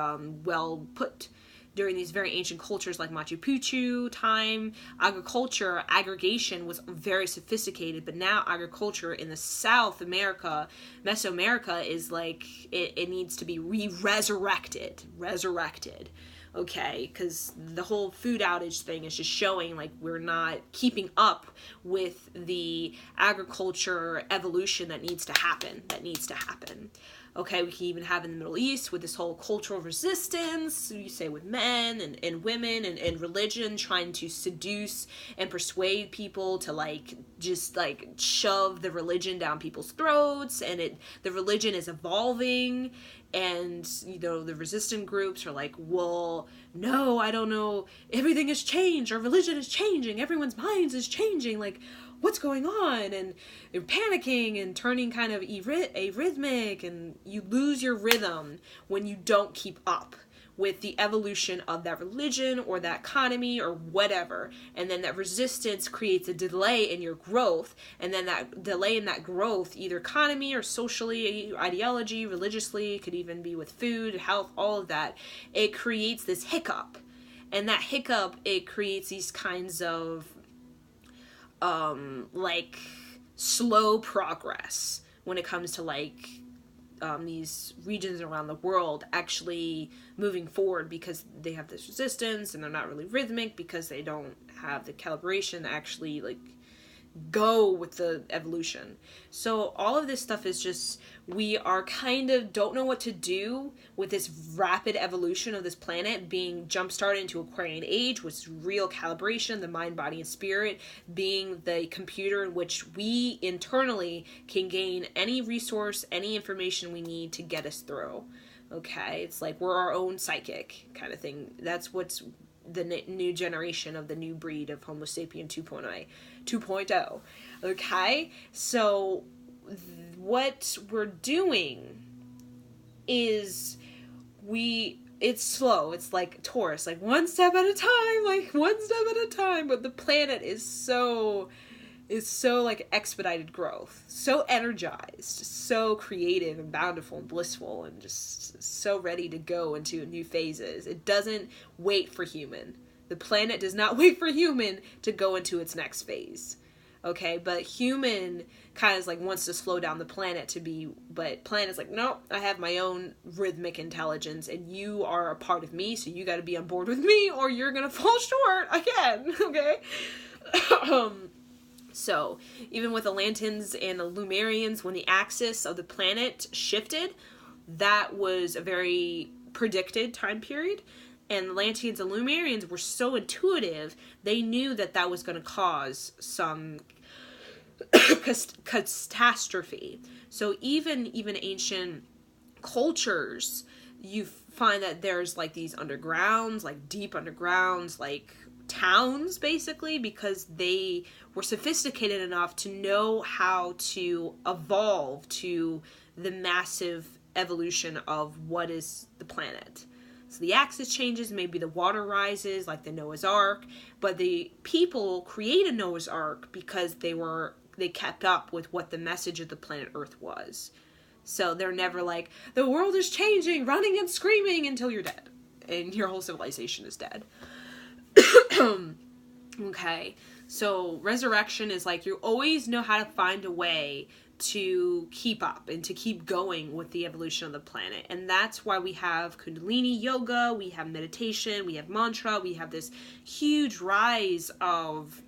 well put. During these very ancient cultures like Machu Picchu time, aggregation was very sophisticated, but now agriculture in the South America, Mesoamerica, is like, it needs to be resurrected, okay, because the whole food outage thing is just showing like we're not keeping up with the agriculture evolution that needs to happen. Okay, we can even have in the Middle East with this whole cultural resistance, you say, with men and women and religion trying to seduce and persuade people to just shove the religion down people's throats, and the religion is evolving, and the resistant groups are like, well, no, I don't know, everything has changed, our religion is changing, everyone's minds is changing, like, what's going on? And they're panicking and turning kind of arrhythmic, and you lose your rhythm when you don't keep up with the evolution of that religion or that economy or whatever. And then that resistance creates a delay in your growth, and then that delay in that growth, either economy or socially, ideology, religiously, could even be with food, health, all of that, it creates this hiccup. And that hiccup, it creates these kinds of like slow progress when it comes to like these regions around the world actually moving forward, because they have this resistance and they're not really rhythmic because they don't have the calibration to actually like go with the evolution. So all of this stuff is just, we are kind of don't know what to do with this rapid evolution of this planet being jump started into Aquarian age, with real calibration, the mind, body, and spirit being the computer in which we internally can gain any resource, any information we need to get us through. Okay, it's like we're our own psychic kind of thing. That's what's the new generation of the new breed of Homo sapien 2.0. Okay, so what we're doing is it's slow. It's like Taurus, like one step at a time, but the planet is so like expedited growth, so energized, so creative and bountiful and blissful, and just so ready to go into new phases. It doesn't wait for human. The planet does not wait for human to go into its next phase. Okay, but human kind of like wants to slow down the planet but planet's like, no, I have my own rhythmic intelligence and you are a part of me, so you got to be on board with me or you're gonna fall short again. Okay. So, even with Atlanteans and the Lumerians, when the axis of the planet shifted, that was a very predicted time period. And the Atlanteans and Lumerians were so intuitive, they knew that was going to cause some catastrophe. So even ancient cultures, you find that there's like these undergrounds, like deep undergrounds, like towns basically, because they were sophisticated enough to know how to evolve to the massive evolution of what is the planet. So the axis changes, maybe the water rises like the Noah's Ark, but the people created Noah's Ark because they kept up with what the message of the planet Earth was. So they're never like, the world is changing, running and screaming until you're dead and your whole civilization is dead. Okay, so resurrection is like, you always know how to find a way to keep up and to keep going with the evolution of the planet. And that's why we have Kundalini yoga, we have meditation, we have mantra, we have this huge rise of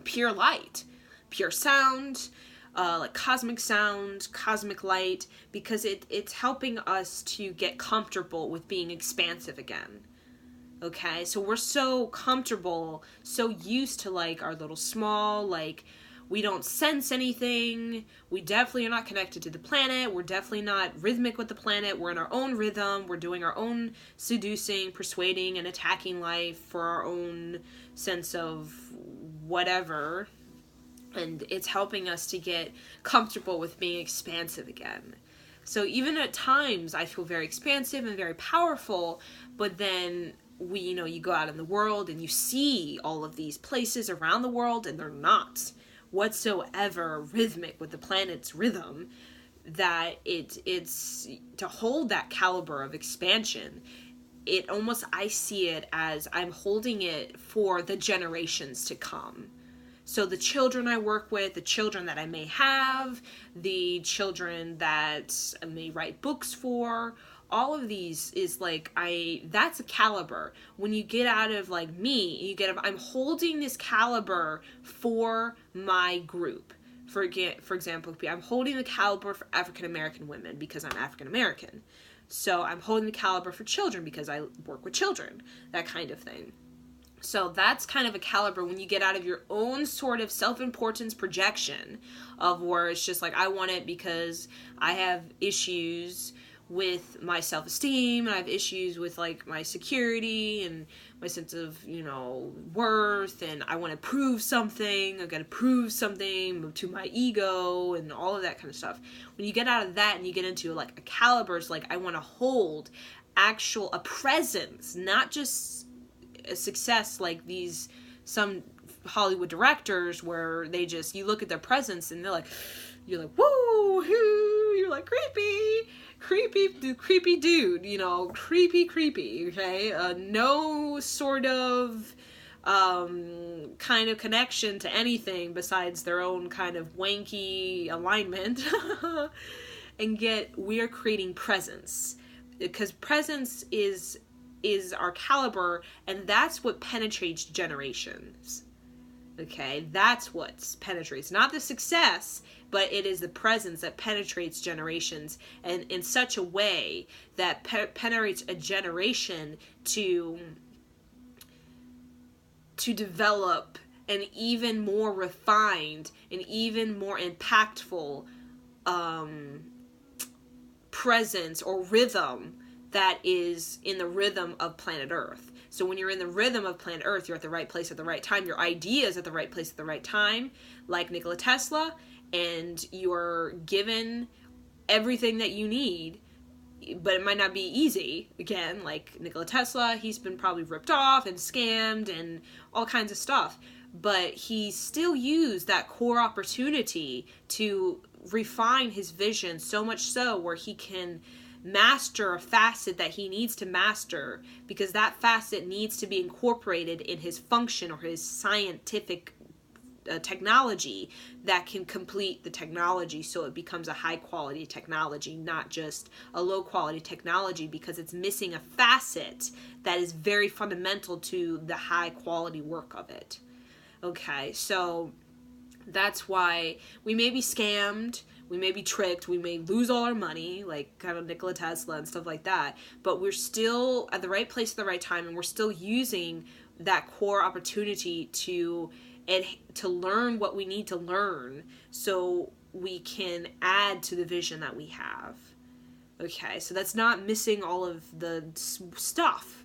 pure light, pure sound, like cosmic sound, cosmic light, because it's helping us to get comfortable with being expansive again. Okay, so we're so comfortable, so used to like our little small, like we don't sense anything. We definitely are not connected to the planet. We're definitely not rhythmic with the planet. We're in our own rhythm. We're doing our own seducing, persuading, and attacking life for our own sense of whatever. And it's helping us to get comfortable with being expansive again. So even at times I feel very expansive and very powerful, but then you go out in the world and you see all of these places around the world and they're not whatsoever rhythmic with the planet's rhythm, that it's to hold that caliber of expansion. It almost, I see it as I'm holding it for the generations to come. So the children I work with, the children that I may have, the children that I may write books for, all of these is like, that's a caliber. When you get out of like me, I'm holding this caliber for my group. For example, I'm holding the caliber for African American women because I'm African American. So I'm holding the caliber for children because I work with children, that kind of thing. So that's kind of a caliber when you get out of your own sort of self-importance projection of where it's just like, I want it because I have issues with my self-esteem, and I have issues with like my security and my sense of, worth, and I want to prove something, I've got to prove something to my ego and all of that kind of stuff. When you get out of that and you get into like a caliber, it's like I want to hold a presence, not just a success like some Hollywood directors where you look at their presence and you're like, whoa, you're like creepy dude, creepy, okay? No sort of kind of connection to anything besides their own kind of wanky alignment. And we are creating presence, because presence is our caliber, and that's what penetrates generations. Okay, that's what penetrates, not the success, but it is the presence that penetrates generations, and in such a way that penetrates a generation to develop an even more refined and even more impactful presence or rhythm that is in the rhythm of planet Earth. So when you're in the rhythm of planet Earth, you're at the right place at the right time. Your idea is at the right place at the right time, like Nikola Tesla, and you're given everything that you need, but it might not be easy. Again, like Nikola Tesla, he's been probably ripped off and scammed and all kinds of stuff, but he still used that core opportunity to refine his vision, so much so where he can master a facet that he needs to master, because that facet needs to be incorporated in his function or his scientific technology that can complete the technology, so it becomes a high quality technology, not just a low quality technology, because it's missing a facet that is very fundamental to the high quality work of it. Okay, so that's why we may be scammed, we may be tricked, we may lose all our money, like kind of Nikola Tesla and stuff like that, but we're still at the right place at the right time, and we're still using that core opportunity to learn what we need to learn so we can add to the vision that we have. Okay, so that's not missing all of the stuff,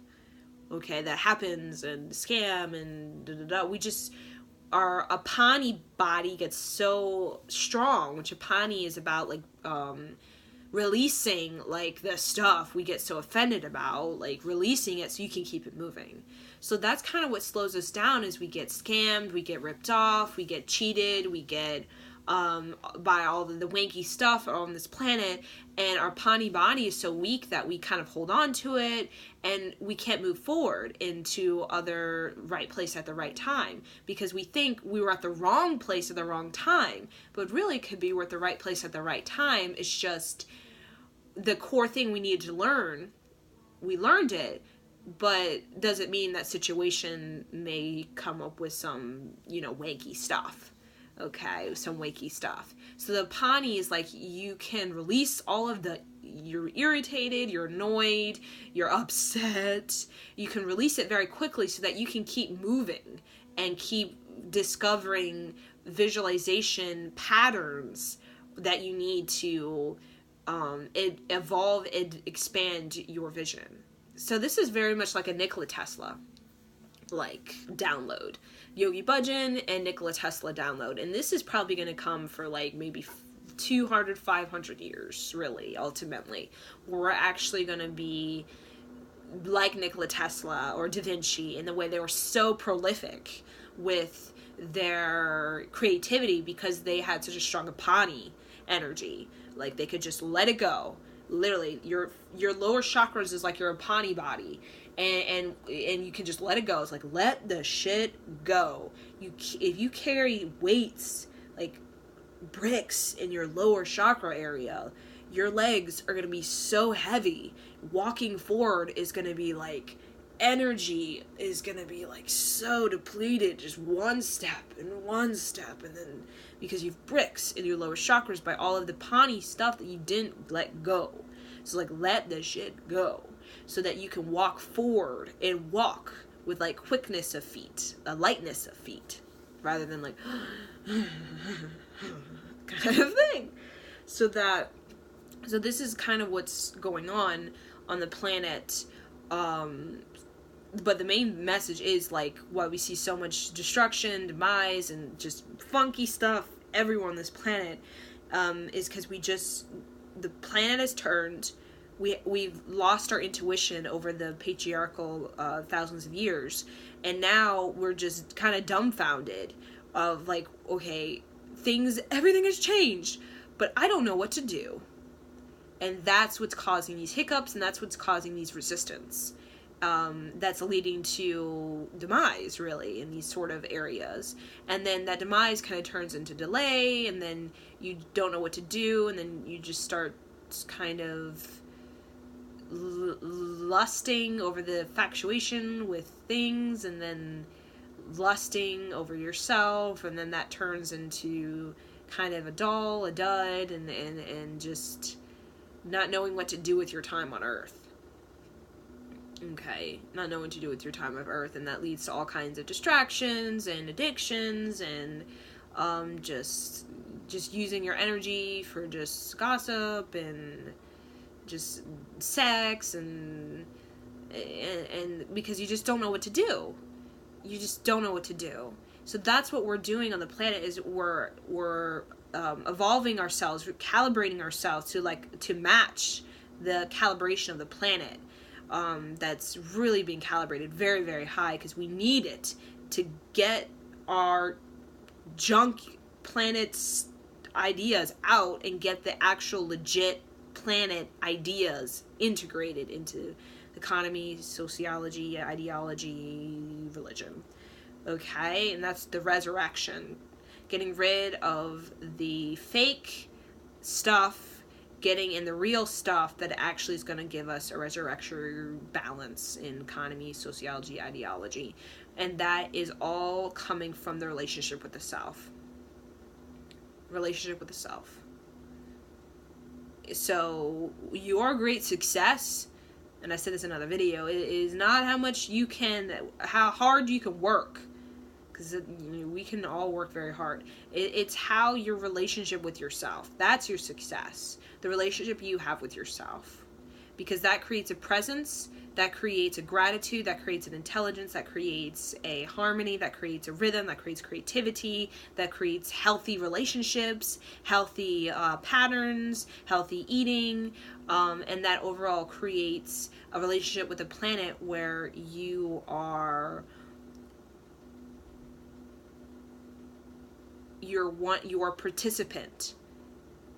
okay, that happens and scam and da-da-da. We just, our Apani body gets so strong, which Apani is about like releasing like the stuff we get so offended about, like releasing it so you can keep it moving. So that's kind of what slows us down, is we get scammed, we get ripped off, we get cheated, we get by all the wanky stuff on this planet, and our Pani body is so weak that we kind of hold on to it, and we can't move forward into other right place at the right time, because we think we were at the wrong place at the wrong time, but really it could be we're at the right place at the right time. It's just the core thing we needed to learn, we learned it, but doesn't mean that situation may come up with some, wanky stuff. Okay, some wanky stuff. So the Pani is like, you can release all of you're irritated, you're annoyed, you're upset. You can release it very quickly so that you can keep moving and keep discovering visualization patterns that you need to evolve and expand your vision. So this is very much like a Nikola Tesla like download, Yogi Bhajan and Nikola Tesla download, and this is probably going to come for like maybe 200, 500 years, really, ultimately. We're actually going to be like Nikola Tesla or Da Vinci in the way they were so prolific with their creativity because they had such a strong Apani energy. Like they could just let it go. Literally, your lower chakras is like your Apani body, and you can just let it go. It's like, let the shit go. If you carry weights like bricks in your lower chakra area, your legs are gonna be so heavy. Walking forward is gonna be like, energy is gonna be like so depleted, just one step, and then because you've bricks in your lower chakras by all of the Pani stuff that you didn't let go. So like, let the shit go so that you can walk forward and walk with like quickness of feet, a lightness of feet, rather than like kind of thing. So this is kind of what's going on the planet. But the main message is like why we see so much destruction, demise, and just funky stuff everywhere on this planet, is because the planet has turned. We've lost our intuition over the patriarchal thousands of years, and now we're just kind of dumbfounded of like, okay, everything has changed, but I don't know what to do. And that's what's causing these hiccups, and that's what's causing these resistance. that's leading to demise, really, in these sort of areas. And then that demise kind of turns into delay, and then you don't know what to do, and then you just start kind of lusting over the infatuation with things, and then lusting over yourself, and then that turns into kind of a dud, and just not knowing what to do with your time on Earth. Okay, not knowing what to do with your time on Earth, and that leads to all kinds of distractions and addictions, and just using your energy for just gossip and just sex, and because you just don't know what to do. You just don't know what to do. So that's what we're doing on the planet, is we're evolving ourselves, we're calibrating ourselves to match the calibration of the planet. That's really being calibrated very, very high, because we need it to get our junk planet's ideas out and get the actual legit planet ideas integrated into economy, sociology, ideology, religion. Okay, and that's the resurrection. Getting rid of the fake stuff, getting in the real stuff that actually is going to give us a resurrection balance in economy, sociology, ideology. And that is all coming from the relationship with the self. Relationship with the self. So your great success, and I said this in another video, it is not how hard you can work, because we can all work very hard. It's how your relationship with yourself, that's your success. The relationship you have with yourself, because that creates a presence, that creates a gratitude, that creates an intelligence, that creates a harmony, that creates a rhythm, that creates creativity, that creates healthy relationships, healthy patterns, healthy eating, and that overall creates a relationship with the planet where you are a participant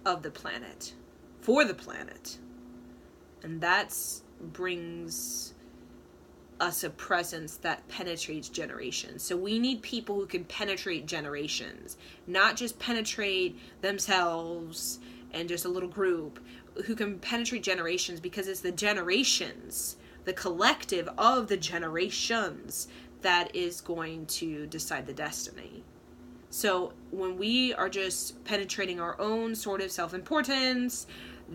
of the planet, for the planet. And that's brings us a presence that penetrates generations. So we need people who can penetrate generations, not just penetrate themselves and just a little group, who can penetrate generations, because it's the generations, the collective of the generations, that is going to decide the destiny. So when we are just penetrating our own sort of self-importance,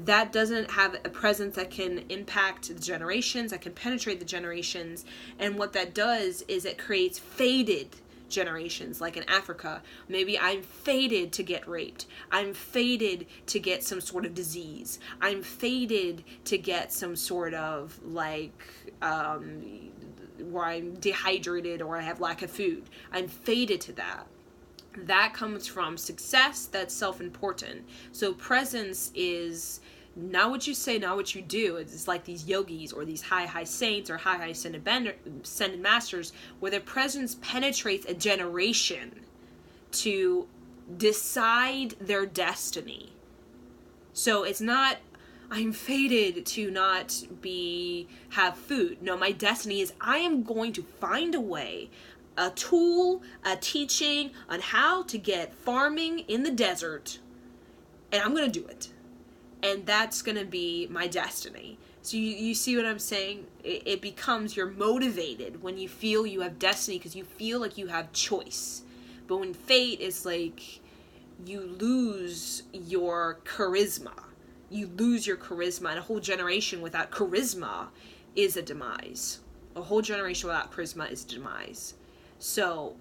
that doesn't have a presence that can impact the generations, that can penetrate the generations. And what that does is it creates faded generations, like in Africa. Maybe I'm fated to get raped. I'm fated to get some sort of disease. I'm fated to get some sort of where I'm dehydrated or I have lack of food. I'm fated to that. That comes from success that's self-important. So presence is not what you say, not what you do. It's like these yogis or these high saints or high ascended masters, where their presence penetrates a generation to decide their destiny. So it's not, I'm fated to not have food. No, my destiny is I am going to find a way, a tool, a teaching on how to get farming in the desert, and I'm going to do it. And that's going to be my destiny. So you see what I'm saying? It becomes, you're motivated when you feel you have destiny, because you feel like you have choice. But when fate is like, you lose your charisma. You lose your charisma, and a whole generation without charisma is a demise. A whole generation without charisma is a demise. So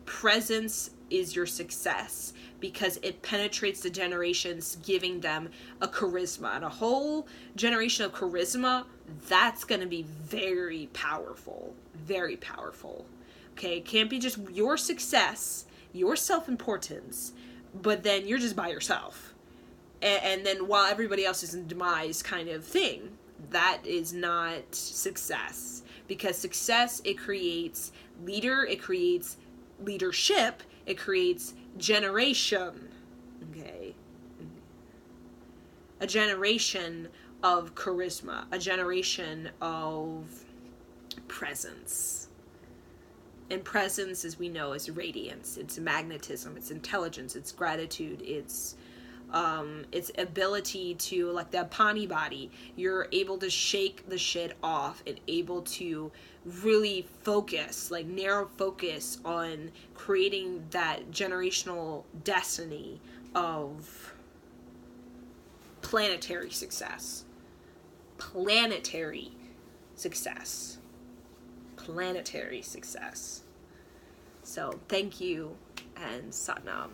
presence is your success, because it penetrates the generations, giving them a charisma. And a whole generation of charisma, that's going to be very powerful. Very powerful. Okay, it can't be just your success, your self-importance, but then you're just by yourself. And then while everybody else is in demise kind of thing, that is not success. Because success, it creates it creates leadership, it creates generation. Okay. A generation of charisma, a generation of presence. And presence, as we know, is radiance, it's magnetism, it's intelligence, it's gratitude, it's ability to, like the Apani body, you're able to shake the shit off and able to really focus, like narrow focus on creating that generational destiny of planetary success. Planetary success. Planetary success. So thank you and Satnam.